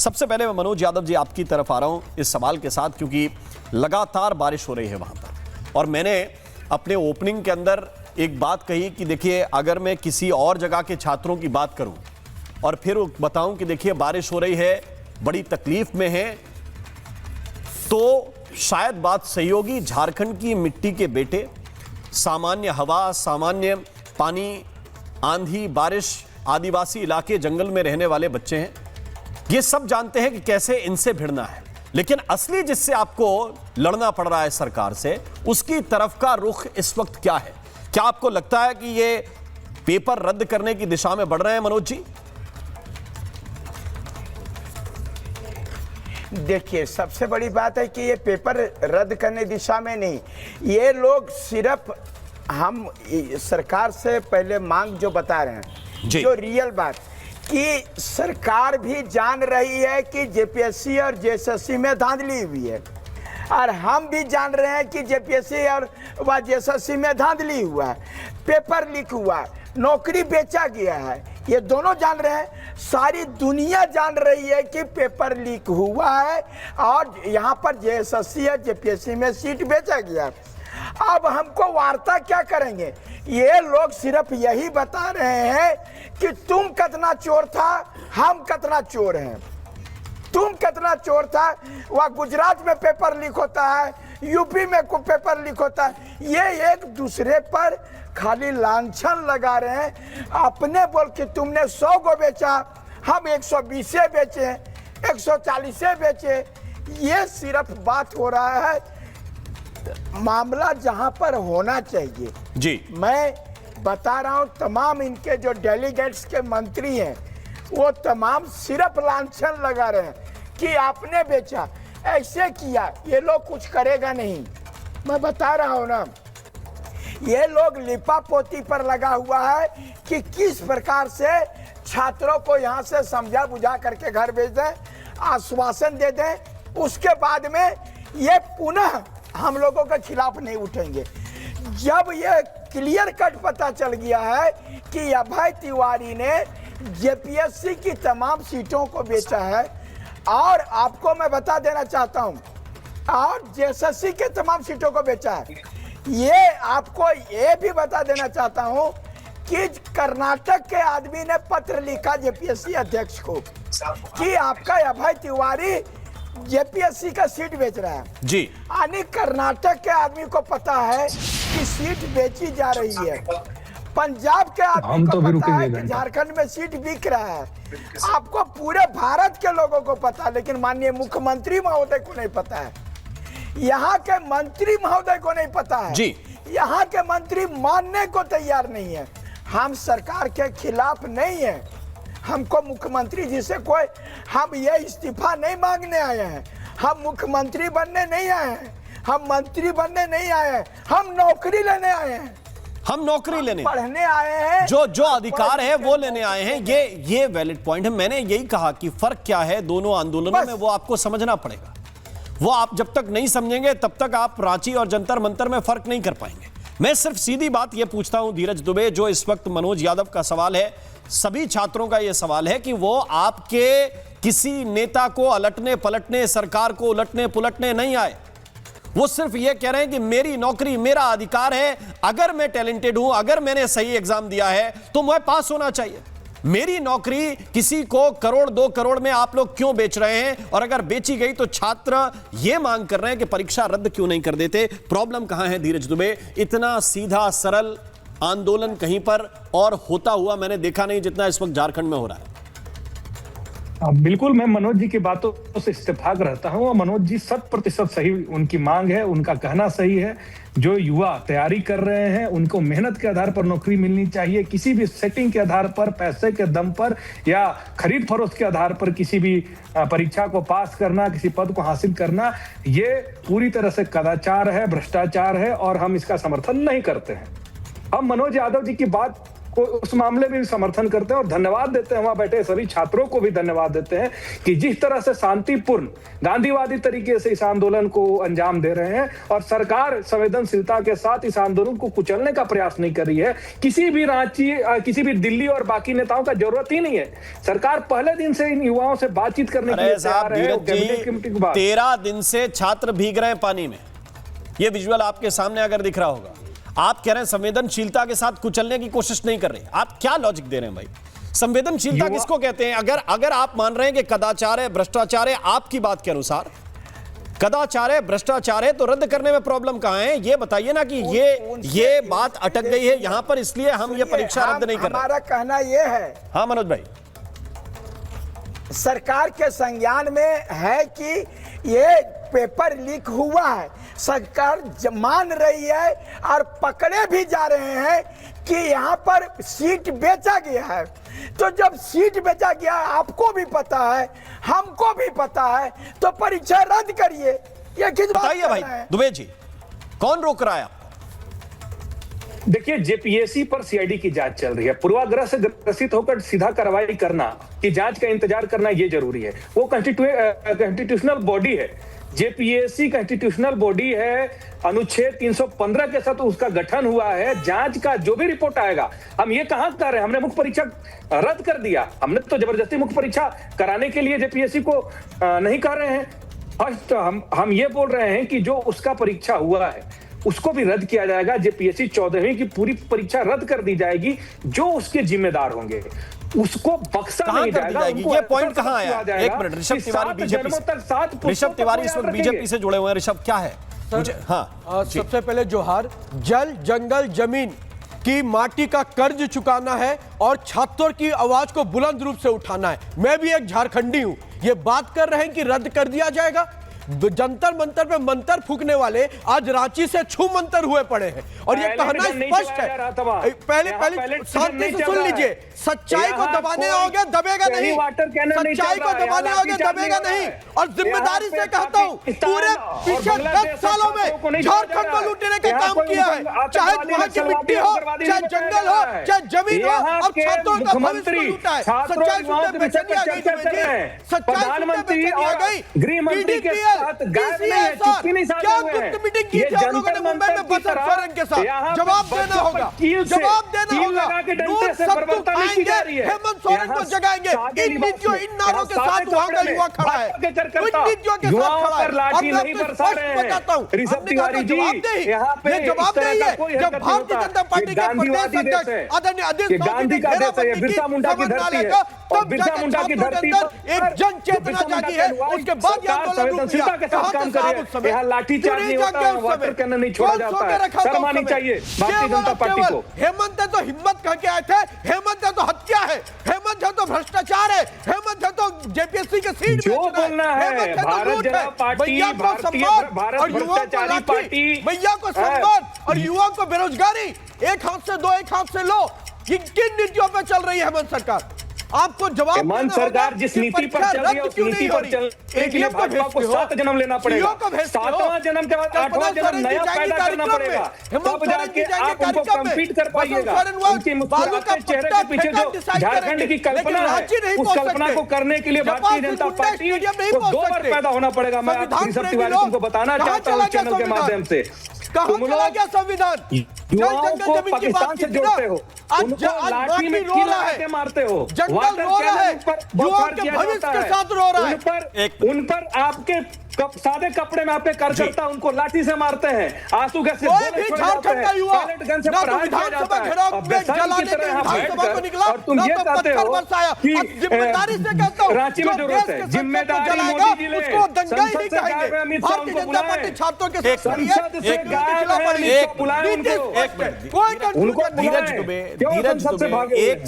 सबसे पहले मैं मनोज यादव जी आपकी तरफ आ रहा हूं इस सवाल के साथ, क्योंकि लगातार बारिश हो रही है वहां पर, और मैंने अपने ओपनिंग के अंदर एक बात कही कि देखिए अगर मैं किसी और जगह के छात्रों की बात करूं और फिर बताऊं कि देखिए बारिश हो रही है, बड़ी तकलीफ में है, तो शायद बात सही होगी। झारखंड की मिट्टी के बेटे, सामान्य हवा, सामान्य पानी, आंधी, बारिश, आदिवासी इलाके, जंगल में रहने वाले बच्चे हैं, ये सब जानते हैं कि कैसे इनसे भिड़ना है। लेकिन असली जिससे आपको लड़ना पड़ रहा है सरकार से, उसकी तरफ का रुख इस वक्त क्या है? क्या आपको लगता है कि ये पेपर रद्द करने की दिशा में बढ़ रहे हैं मनोज जी? देखिए, सबसे बड़ी बात है कि ये पेपर रद्द करने दिशा में नहीं, ये लोग सिर्फ हम सरकार से पहले मांग जो बता रहे हैं, जो रियल बात कि सरकार भी जान रही है कि जेपीएससी और जेएसएससी में धांधली हुई है, और हम भी जान रहे हैं कि जेपीएससी और जेएसएससी में धांधली हुआ है, पेपर लीक हुआ है, नौकरी बेचा गया है, ये दोनों जान रहे हैं। सारी दुनिया जान रही है कि पेपर लीक हुआ है और यहाँ पर जेएसएससी या जेपीएससी में सीट बेचा गया है। अब हमको वार्ता क्या करेंगे? ये लोग सिर्फ यही बता रहे हैं कि तुम कितना चोर था, हम कितना चोर हैं। तुम कितना चोर था, वह गुजरात में पेपर लीक होता है, यूपी में पेपर लीक होता है, ये एक दूसरे पर खाली लांछन लगा रहे हैं। अपने बोल के तुमने 100 को बेचा, हम 120 बेचे, 140 बेचे, ये सिर्फ बात हो रहा है। मामला जहां पर होना चाहिए जी, मैं बता रहा हूं, तमाम इनके जो डेलीगेट्स के मंत्री हैं वो तमाम सिर्फ लांछन लगा रहे हैं कि आपने बेचा, ऐसे किया, ये लोग कुछ करेगा नहीं। मैं बता रहा हूं ना, ये लोग लिपा पोती पर लगा हुआ है कि किस प्रकार से छात्रों को यहाँ से समझा बुझा करके घर भेज दें, आश्वासन दे दें, उसके बाद में ये पुनः हम लोगों के खिलाफ नहीं उठेंगे। जब ये क्लियर कट पता चल गया है कि अभय तिवारी ने जेपीएससी की तमाम सीटों को बेचा है, और आपको मैं बता देना चाहता हूं, और जेएसएससी के तमाम सीटों को बेचा है, ये आपको ये भी बता देना चाहता हूं कि कर्नाटक के आदमी ने पत्र लिखा जेपीएससी अध्यक्ष को कि आपका अभय तिवारी जेपीएससी का सीट बेच रहा है जी। यानी कर्नाटक के आदमी को पता है कि सीट बेची जा रही है, पंजाब के आदमी को पता है कि झारखंड में सीट बिक रहा है, आपको पूरे भारत के लोगों को पता है, लेकिन माननीय मुख्यमंत्री महोदय को नहीं पता है, यहाँ के मंत्री महोदय को नहीं पता है जी। यहाँ के मंत्री मानने को तैयार नहीं है। हम सरकार के खिलाफ नहीं है, हमको मुख्यमंत्री जी से कोई, हम ये इस्तीफा नहीं मांगने आए हैं, हम मुख्यमंत्री बनने नहीं आए हैं, हम मंत्री बनने नहीं आए हैं, हम नौकरी लेने आए हैं, हम नौकरी लेने, पढ़ने आए हैं, जो अधिकार है वो लेने आए हैं। ये वैलिड पॉइंट है। मैंने यही कहा कि फर्क क्या है दोनों आंदोलनों में, वो आपको समझना पड़ेगा। वो आप जब तक नहीं समझेंगे तब तक आप रांची और जंतर मंतर में फर्क नहीं कर पाएंगे। मैं सिर्फ सीधी बात यह पूछता हूं धीरज दुबे, जो इस वक्त मनोज यादव का सवाल है, सभी छात्रों का यह सवाल है कि वो आपके किसी नेता को अलटने पलटने, सरकार को उलटने पुलटने नहीं आए। वो सिर्फ ये कह रहे हैं कि मेरी नौकरी मेरा अधिकार है, अगर मैं टैलेंटेड हूं, अगर मैंने सही एग्जाम दिया है तो मुझे पास होना चाहिए। मेरी नौकरी किसी को करोड़ 2 करोड़ में आप लोग क्यों बेच रहे हैं? और अगर बेची गई तो छात्र यह मांग कर रहे हैं कि परीक्षा रद्द क्यों नहीं कर देते? प्रॉब्लम कहां है धीरज दुबे? इतना सीधा सरल आंदोलन कहीं पर और होता हुआ मैंने देखा नहीं जितना इस वक्त झारखंड में हो रहा है। बिल्कुल, मैं मनोज जी की बातों से इत्तेफाक रहता हूं, और मनोज जी 100% सही उनकी मांग है, उनका कहना सही है। जो युवा तैयारी कर रहे हैं उनको मेहनत के आधार पर नौकरी मिलनी चाहिए, किसी भी सेटिंग के आधार पर, पैसे के दम पर या खरीद फरोख्त के आधार पर किसी भी परीक्षा को पास करना, किसी पद को हासिल करना, ये पूरी तरह से कदाचार है, भ्रष्टाचार है, और हम इसका समर्थन नहीं करते हैं। हम मनोज यादव जी की बात उस मामले में भी समर्थन करते हैं और धन्यवाद देते हैं, वहां बैठे सभी छात्रों को भी धन्यवाद देते हैं कि जिस तरह से शांतिपूर्ण गांधीवादी तरीके से इस आंदोलन को अंजाम दे रहे हैं और सरकार संवेदनशीलता के साथ इस आंदोलन को कुचलने का प्रयास नहीं कर रही है। किसी भी रांची, किसी भी दिल्ली और बाकी नेताओं का जरूरत ही नहीं है। सरकार पहले दिन से इन युवाओं से बातचीत करने के लिए तैयार है। कैबिनेट की मीटिंग के बाद 13 दिन से छात्र भीग रहे हैं पानी में, ये विजुअल आपके सामने अगर दिख रहा होगा। आप कह रहे हैं संवेदनशीलता के साथ कुचलने की कोशिश नहीं कर रहे, आप क्या लॉजिक दे रहे हैं भाई? संवेदनशीलता किसको कहते हैं? अगर आप मान रहे हैं कि कदाचार है, भ्रष्टाचार है, आपकी बात के अनुसार कदाचार है, भ्रष्टाचार है, तो रद्द करने में प्रॉब्लम कहां है? ये बताइए ना कि ये बात अटक गई है यहां पर, इसलिए हम ये परीक्षा रद्द नहीं कर रहे। हमारा कहना यह है, हाँ मनोज भाई, सरकार के संज्ञान में है कि ये पेपर लीक हुआ है, सरकार मान रही है और पकड़े भी जा रहे हैं कि यहाँ पर सीट बेचा गया है। तो जब सीट बेचा गया, आपको भी पता है, हमको भी पता है, तो परीक्षा रद्द करिए। ये किस बात बताइए भाई दुबे जी, कौन रोक रहा है? देखिए, जेपीएससी पर सीआईडी की जांच चल रही है। पूर्वाग्रह से ग्रसित होकर सीधा कार्रवाई करना, कि जांच का इंतजार करना, ये जरूरी है। वो कॉन्स्टिट्यूशनल बॉडी है, जेपीएससी कॉन्स्टिट्यूशनल बॉडी है। अनुच्छेद 315 के साथ उसका गठन हुआ है। जांच का जो भी रिपोर्ट आएगा, हम ये कहां कर रहे हैं? हमने मुख्य परीक्षा रद्द कर दिया, हमने तो जबरदस्ती मुख्य परीक्षा कराने के लिए जेपीएससी को नहीं कर रहे हैं। फर्स्ट हम ये बोल रहे हैं कि जो उसका परीक्षा हुआ है उसको भी रद्द किया जाएगा। जेपीएससी 14वीं की पूरी परीक्षा रद्द कर दी जाएगी। जो उसके जिम्मेदार होंगे उसको बख्शा नहीं जाएगा। ये पॉइंट कहां आया? एक मिनट, ऋषभ तिवारी बीजेपी से, ऋषभ तिवारी इस वक्त बीजेपी से जुड़े हुए हैं। ऋषभ, क्या है? हाँ, सबसे पहले जोहार। जल, जंगल, जमीन की माटी का कर्ज चुकाना है और छात्रों की आवाज को बुलंद रूप से उठाना है। मैं भी एक झारखंडी हूं। ये बात कर रहे हैं कि रद्द कर दिया जाएगा। जंतर मंतर पे मंतर फूकने वाले आज रांची से छू मंतर हुए पड़े हैं और ये कहना स्पष्ट है। पहले शांति से सुन लीजिए, सच्चाई को दबाने आओगे दबेगा नहीं, सच्चाई को दबाने आओगे दबेगा नहीं। और जिम्मेदारी से कहता हूं, पूरे पिछले 10 सालों में झारखंड को लूटने का काम किया है, चाहे वहां की मिट्टी हो, चाहे जंगल हो, चाहे जमीन हो। अब छात्रों का भविष्य को लूटा है। सच्चाई सुनते बेचैनी आ गई, सच्चाई आ गई। गृह मंत्री के साथ गायब नहीं है, चुप्पी नहीं साध रहे हैं। मीटिंग की थी आप लोगों ने मुंबई में बसंत सोरेन के साथ? जवाब देना होगा, जवाब देना होगा। नूर सत्तू खाएंगे, हेमंत सोरेन को जगाएंगे। इन नीतियों, इन नारों के साथ वहां का युवा खड़ा है, इन नीतियों के साथ खड़ा है। लाठी नहीं बरसा रहे हैं। ऋषभ तिवारी जी, यहाँ पे जवाब नहीं। जब भारतीय जनता पार्टी के प्रदेश अध्यक्ष आदरणीय अदिल गांधी का देश है, बिरसा मुंडा की धरती है, और बिरसा मुंडा की धरती पर एक जन चेतना जागी है। उसके बाद संवेदनशीलता के साथ काम करे। यहाँ लाठीचार्ज नहीं होता, वाटर कैनन नहीं छोड़ा जाता है। शर्म आनी चाहिए भारतीय जनता पार्टी को। हेमंत है तो हिम्मत करके आए थे, हेमंत है तो हत्या है, हेमंत है तो भ्रष्टाचार है, हेमंत है तो जेपीएससी के सीट जो बोलना है। भारत जनता पार्टी, भारतीय भारत भ्रष्टाचारी पार्टी, भैया को सम्मान और युवाओं को बेरोजगारी। एक हाथ से दो, एक हाथ से लो। किन नीतियों पर चल रही है हेमंत सरकार? आपको जवाब हेमंत सरकार जिस नीति पर चल रही है उस नीति पर चलने के लिए भाजपा को 7 जन्म लेना पड़ेगा। 7वां जन्म के बाद 8वां जन्म नया पैदा करना पड़ेगा, तब जाके आप उनको कम्पीट कर पाइएगा। उनकी मुस्कुराते चेहरे के पीछे जो झारखंड की कल्पना है, उस कल्पना को करने के लिए भारतीय जनता पार्टी को 2 बार पैदा होना पड़ेगा। मैं ऋषभ तिवारी तुमको बताना चाहता हूँ चैनल के माध्यम से। तुम लोग संविधान युवाओं को पाकिस्तान से जोड़ते हो, उनको लाठी में कील लगा के मारते हो, वाटर कैनन पर बौछार किया जाता है, उन पर आपके सादे कपड़े में आपके कार्यकर्ता उनको लाठी से मारते हैं, आंसू गैस से गोले छोड़े जाते हैं, पैलेट गन से प्रहार किया जाता है। और बेसाई की तरह यहाँ बैठकर और तुम ये कहते हो कि रांची में जरूरत है। जिम्मेदारी मोदी जी ले, संसद से गायब है अमित शाह, उनको बुलाएं। संसद से गायब है अमित शाह, बुलाएं उनको। धीरज दुबे, धीरज दुबे,